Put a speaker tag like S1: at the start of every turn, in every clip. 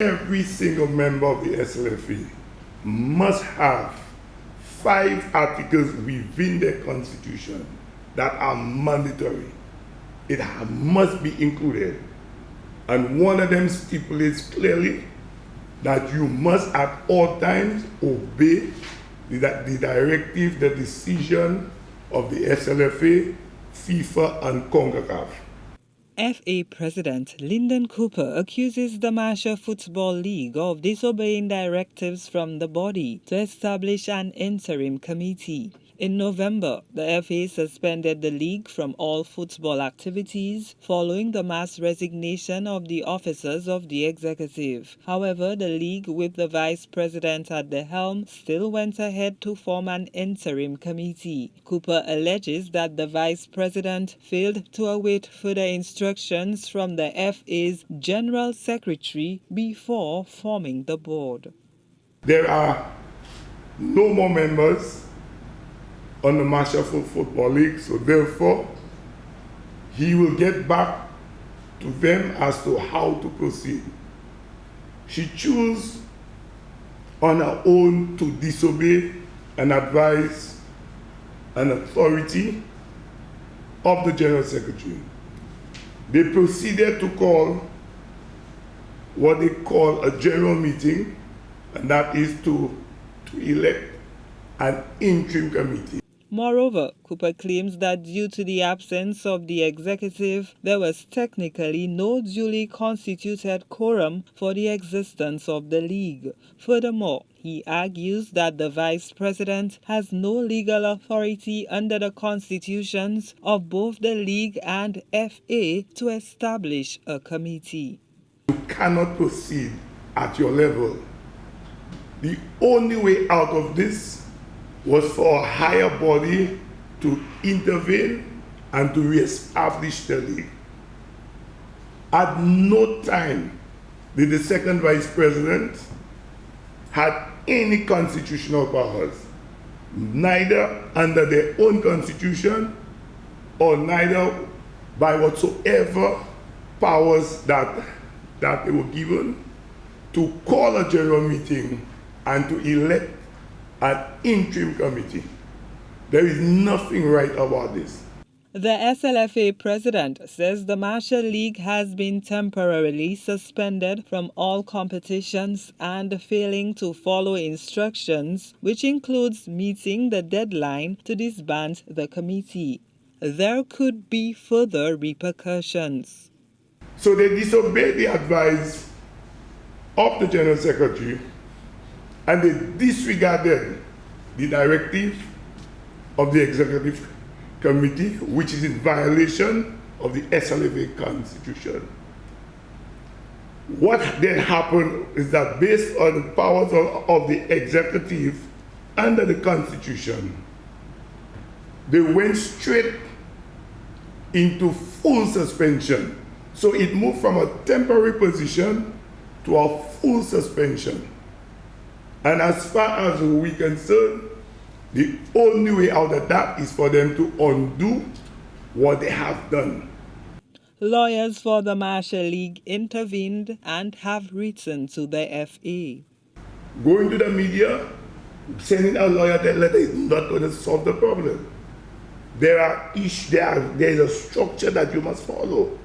S1: Every single member of the SLFA must have 5 articles within their constitution that are mandatory. It must be included. And one of them stipulates clearly that you must at all times obey the directive, the decision of the SLFA, FIFA, and CONCACAF.
S2: FA President Lyndon Cooper accuses the Marchand Football League of disobeying directives from the body to establish an interim committee. In November, the FA suspended the league from all football activities following the mass resignation of the officers of the executive. However, the league, with the vice president at the helm, still went ahead to form an interim committee. Cooper alleges that the vice president failed to await further instructions from the FA's general secretary before forming the board.
S1: There are no more members on the Marchand Football League, so therefore he will get back to them as to how to proceed. She chose on her own to disobey and advise an authority of the General Secretary. They proceeded to call what they call a general meeting, and that is to elect an interim committee.
S2: Moreover, Cooper claims that due to the absence of the executive, there was technically no duly constituted quorum for the existence of the league. Furthermore, he argues that the vice president has no legal authority under the constitutions of both the league and FA to establish a committee.
S1: You cannot proceed at your level. The only way out of this was for a higher body to intervene and to re-establish the league. At no time did the second vice president have any constitutional powers, neither under their own constitution or neither by whatsoever powers that they were given to call a general meeting and to elect an interim committee. There is nothing right about this.
S2: The SLFA president says the Marchand League has been temporarily suspended from all competitions and failing to follow instructions, which includes meeting the deadline to disband the committee. There could be further repercussions.
S1: So they disobeyed the advice of the General Secretary and they disregarded the directive of the Executive Committee, which is in violation of the SLFA Constitution. What then happened is that based on the powers of the Executive under the Constitution, they went straight into full suspension. So it moved from a temporary position to a full suspension. And as far as we're concerned, the only way out of that is for them to undo what they have done.
S2: Lawyers for the Marchand League intervened and have written to the FA.
S1: Going to the media, sending a lawyer that letter is not going to solve the problem. There is a structure that you must follow.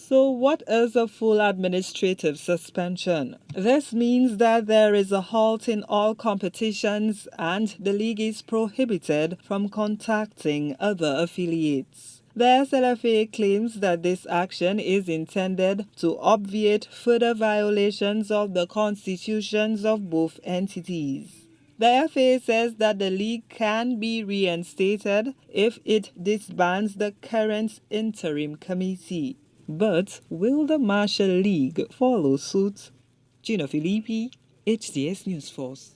S2: So what is a full administrative suspension? This means that there is a halt in all competitions and the league is prohibited from contacting other affiliates. The SLFA claims that this action is intended to obviate further violations of the constitutions of both entities. The FA says that the league can be reinstated if it disbands the current interim committee. But will the Marchand League follow suit? Gina Filippi, HDS News Force.